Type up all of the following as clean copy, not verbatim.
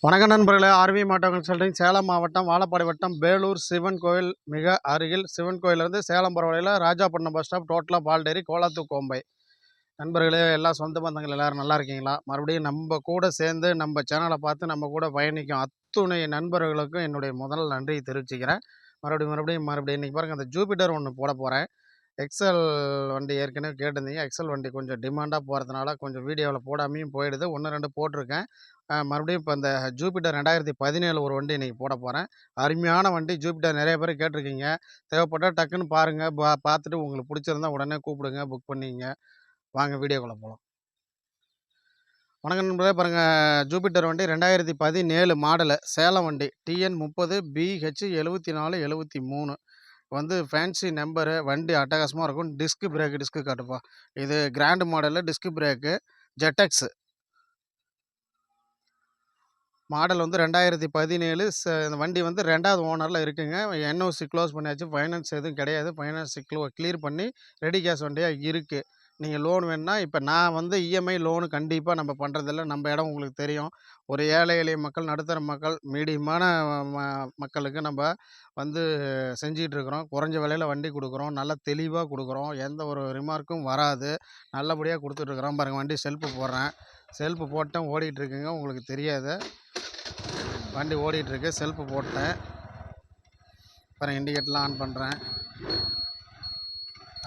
வணக்கம் நண்பர்களே, ஆர்வி மாட்டோ கன்சல்டிங் சேலம் மாவட்டம் வாழப்பாடி வட்டம் பேலூர் சிவன் கோயில் மிக அருகில். சிவன் கோயிலிருந்து சேலம் போகிற வழியில் ராஜாப்பட்டினம் பஸ் ஸ்டாப், டோட்டலாக பால்டேரி, கோலாத்து கோம்பை. நண்பர்களே, எல்லா சொந்த பந்தங்கள் எல்லோரும் நல்லா இருக்கீங்களா? மறுபடியும் நம்ம கூட சேர்ந்து நம்ம சேனலை பார்த்து நம்ம கூட பயணிக்கும் அத்துணை நண்பர்களுக்கும் என்னுடைய முதல் நன்றியை தெரிவிச்சுக்கிறேன். மறுபடியும் இன்றைக்கி பாருங்கள், அந்த ஜூபிட்டர் ஒன்று போட போகிறேன். எக்ஸல் வண்டி ஏற்கனவே கேட்டிருந்தீங்க. எக்ஸல் வண்டி கொஞ்சம் டிமாண்டாக போகிறதுனால கொஞ்சம் வீடியோவில் போடாமையும் போயிடுது. 1, 2 போட்டிருக்கேன். மறுபடியும் இப்போ இந்த ஜூபிட்டர் 2017 ஒரு வண்டி இன்றைக்கி போட போகிறேன். அருமையான வண்டி ஜூபிட்டர், நிறைய பேர் கேட்டிருக்கீங்க. தேவைப்பட்டால் டக்குன்னு பாருங்கள், பார்த்துட்டு உங்களுக்கு பிடிச்சிருந்தா உடனே கூப்பிடுங்க, புக் பண்ணிங்க. வாங்க வீடியோக்குள்ளே போகலாம். வணக்கம் நண்பர்களே, பாருங்கள், ஜூபிட்டர் வண்டி 2017 மாடலு, சேலம் வண்டி, TN30BH 7473 வந்து ஃபேன்சி நம்பரு. வண்டி அட்டகாசமாக இருக்கும். டிஸ்க்கு காட்டுப்பா. இது கிராண்டு மாடலு, டிஸ்க் பிரேக்கு, ஜெட்டெக்ஸு மாடல் வந்து 2017. இந்த வண்டி வந்து 2வது ஓனரில் இருக்குங்க. NOC க்ளோஸ் பண்ணியாச்சு. ஃபைனான்ஸ் எதுவும் கிடையாது. ஃபைனான்ஸ் கிளியர் பண்ணி ரெடி கேஷ் வண்டியாக இருக்குது. நீங்கள் லோன் வேணுன்னா, இப்போ நான் வந்து இஎம்ஐ லோனு கண்டிப்பாக நம்ம பண்ணுறதில்ல. நம்ம இடம் உங்களுக்கு தெரியும். ஒரு ஏழை எளிய மக்கள், நடுத்தர மக்கள், மீடியமான மக்களுக்கு நம்ம வந்து செஞ்சிகிட்ருக்குறோம். குறைஞ்ச விலையில் வண்டி கொடுக்குறோம். நல்லா தெளிவாக கொடுக்குறோம். எந்த ஒரு ரிமார்க்கும் வராது. நல்லபடியாக கொடுத்துட்ருக்குறோம். பாருங்கள், வண்டி செல்ஃபு போடுறேன். செல்ஃபு போட்டேன், ஓடிட்டுருக்குங்க. உங்களுக்கு தெரியாது, வண்டி ஓடிட்டுருக்கு. செல்ஃபு போட்டேன். அப்புறம் இண்டிகேட்டர்லாம் ஆன் பண்ணுறேன்.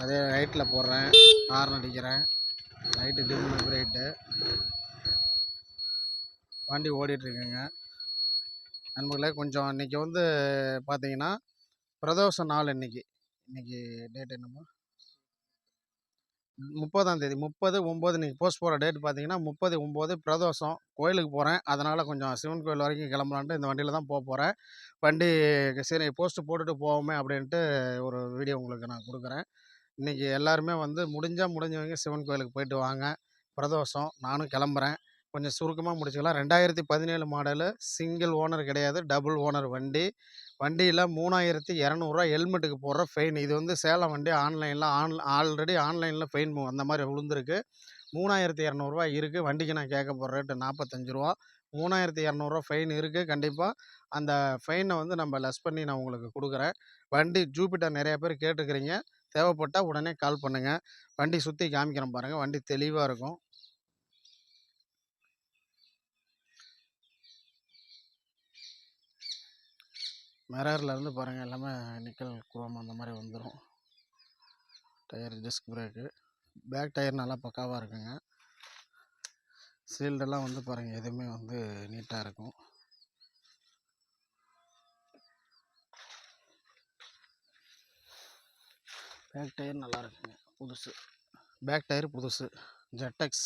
அதே ரைட்டில் போடுறேன், ஹார்ன் அடிக்கிறேன். Light dim, bright. வண்டி ஓடிட்டுருக்குங்க. நண்பர்களே, கொஞ்சம் இன்றைக்கி வந்து பார்த்தீங்கன்னா பிரதோஷ நாள். இன்றைக்கி டேட் என்னமோ 30ஆம் தேதி, 30/9 இன்றைக்கி போஸ்ட் போகிற டேட் பார்த்தீங்கன்னா 30/9 பிரதோஷம். கோயிலுக்கு போகிறேன். அதனால் கொஞ்சம் சிவன் கோயில் வரைக்கும் கிளம்பலான்ட்டு இந்த வண்டியில் தான் போகிறேன். வண்டி சரி போஸ்ட்டு போட்டுட்டு போவோமே அப்படின்ட்டு ஒரு வீடியோ உங்களுக்கு நான் கொடுக்குறேன். இன்றைக்கி எல்லாருமே வந்து முடிஞ்சவங்க சிவன் கோயிலுக்கு போயிட்டு வாங்க. பிரதோஷம், நானும் கிளம்புறேன். கொஞ்சம் சுருக்கமாக முடிச்சுக்கலாம். 2017 மாடலு, சிங்கிள் ஓனர் கிடையாது, டபுள் ஓனர் வண்டி. வண்டியில் 3200 ஹெல்மெட்டுக்கு போடுற ஃபைன். இது வந்து சேலம் வண்டி. ஆல்ரெடி ஆன்லைனில் ஃபைன் அந்த மாதிரி விழுந்துருக்கு. 3200 இருக்குது. வண்டிக்கு நான் கேட்க போகிற ரேட்டு 45 ரூபா. 3200 ஃபைன் இருக்குது. கண்டிப்பாக அந்த ஃபைனை வந்து நம்ம லெஸ் பண்ணி நான் உங்களுக்கு கொடுக்குறேன். வண்டி ஜூபிட்டர் நிறையா பேர் கேட்டுக்கிறீங்க. தேவைப்பட்டால் உடனே கால் பண்ணுங்கள். வண்டி சுற்றி காமிக்கிறேன் பாருங்கள். வண்டி தெளிவாக இருக்கும். மிரர்லேருந்து பாருங்கள், எல்லாமே நிக்கல் குரோம் அந்த மாதிரி வந்துடும். Tyre, disc brake, back tyre நல்லா பக்காவாக இருக்குங்க. சீல்டெல்லாம் வந்து பாருங்கள், எதுவுமே வந்து நீட்டாக இருக்கும். பேக் டயர் நல்லா இருக்குங்க, புதுசு. பேக் டயர் புதுசு, ஜெட்டெக்ஸ்.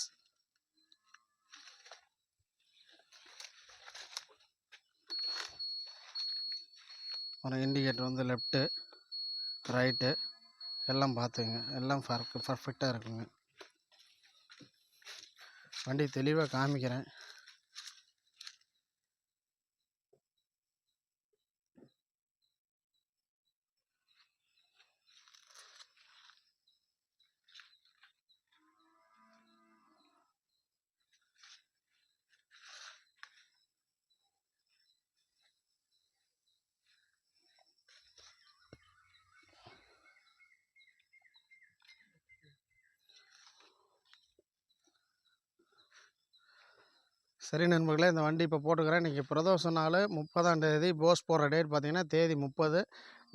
ஒரு இண்டிகேட்டர் வந்து லெஃப்ட்டு, ரைட்டு எல்லாம் பார்த்துங்க. எல்லாம் பர்ஃபெக்டாக இருக்குங்க. வண்டி தெளிவாக காமிக்கிறேன். சரி நண்பர்களே, இந்த வண்டி இப்போ போட்டுக்கிறேன். இன்றைக்கி பிரதோஷ நாள், 30ஆம் தேதி. போஸ்ட் போடுற டேட் பார்த்திங்கன்னா தேதி 30.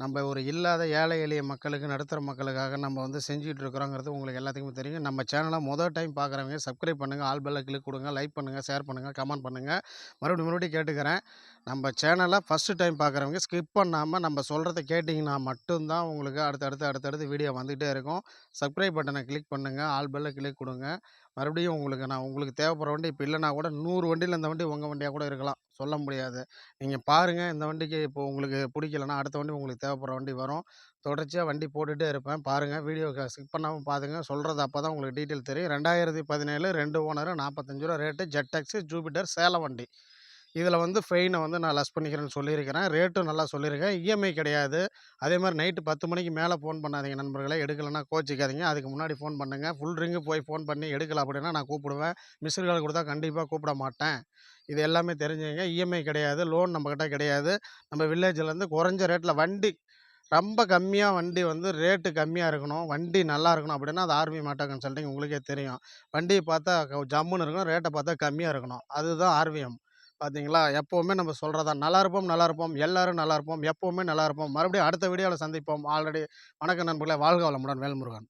நம்ம ஒரு இல்லாத ஏழை எளிய மக்களுக்கு, நடுத்தர மக்களுக்காக நம்ம வந்து செஞ்சுக்கிட்டு இருக்கிறோங்கிறது உங்களுக்கு எல்லாத்துக்குமே தெரியும். நம்ம சேனலை டைம் பார்க்குறவங்க சப்ஸ்கிரைப் பண்ணுங்கள், ஆல் பெல்லை கிளிக் கொடுங்க, லைக் பண்ணுங்கள், ஷேர் பண்ணுங்கள், கமெண்ட் பண்ணுங்கள். மறுபடியும் கேட்டுக்கிறேன். நம்ம சேனலை ஃபஸ்ட்டு டைம் பார்க்குறவங்க ஸ்கிப் பண்ணாமல் நம்ம சொல்கிறத கேட்டிங்கன்னா மட்டும்தான் உங்களுக்கு அடுத்தடுத்து வீடியோ வந்துகிட்டே இருக்கும். சப்ஸ்கிரைப் பட்டனை கிளிக் பண்ணுங்கள், ஆல் பெல்லை கிளிக் கொடுங்க. மறுபடியும் உங்களுக்கு தேவைப்படுற வண்டி இப்போ இல்லைனா கூட 100 வண்டியில் இந்த வண்டி உங்கள் வண்டியாக கூட இருக்கலாம், சொல்ல முடியாது. நீங்கள் பாருங்கள், இந்த வண்டிக்கு இப்போ உங்களுக்கு பிடிக்கலன்னா அடுத்த வண்டி உங்களுக்கு தேவைப்படுற வண்டி வரும். தொடர்ச்சியாக வண்டி போட்டுகிட்டே இருப்பேன். பாருங்கள், வீடியோ ஸ்கிப் பண்ணாமல் பாருங்க. சொல்கிறது அப்போ தான் உங்களுக்கு டீட்டெயில் தெரியும். 2017 2 ஓனரு, 45 ரூபா ரேட்டு, ஜெட்டெக்ஸு, ஜூபிட்டர், சேலம் வண்டி. இதில வந்து ஃபெயின வந்து நான் லெஸ் பண்ணிக்கிறேன்னு சொல்லியிருக்கிறேன். ரேட்டும் நல்லா சொல்லியிருக்கேன். இஎம்ஐ கிடையாது. அதேமாரி நைட்டு 10 மணிக்கு மேல ஃபோன் பண்ணாதீங்க நண்பர்களே. எடுக்கலன்னா கோச்சிக்காதீங்க. அதுக்கு முன்னாடி ஃபோன் பண்ணுங்க. ஃபுல் ரிங்கு போய் ஃபோன் பண்ணி எடுக்கல அப்படின்னா நான் கூப்பிடுவேன். மிஸ்டு கால் குடுத்தா கண்டிப்பா கூப்பிட மாட்டேன். இது எல்லாமே தெரிஞ்சுக்கங்க. இஎம்ஐ கிடையாது. லோன் நம்மகிட்ட கிடையாது. நம்ம வில்லேஜ்லேருந்து குறைஞ்ச ரேட்ல வண்டி ரொம்ப கம்மியா வண்டி வந்து ரேட்டு கம்மியா இருக்கணும். வண்டி நல்லா இருக்கணும் அப்படின்னா, அது ஆர்வி மாட்டோ கன்சல்டிங் உங்களுக்கே தெரியும். வண்டிய பார்த்தா ஜம்முன்னு இருக்கணும். ரேட்ட பார்த்தா கம்மியா இருக்கணும். அதுதான் ஆர்விஎம். பார்த்தீங்களா? எப்பவுமே நம்ம சொல்றது தான். நல்லாருப்போம், நல்லாருப்போம். எல்லாரும் நல்லாருப்போம். எப்பவுமே நல்லாருப்போம். மறுபடியும் அடுத்த வீடியோல சந்திப்போம். ஆல்ரெடி வணக்கம் நண்பர்களே! வாழ்க வளமுடன். வேல்முருகன்.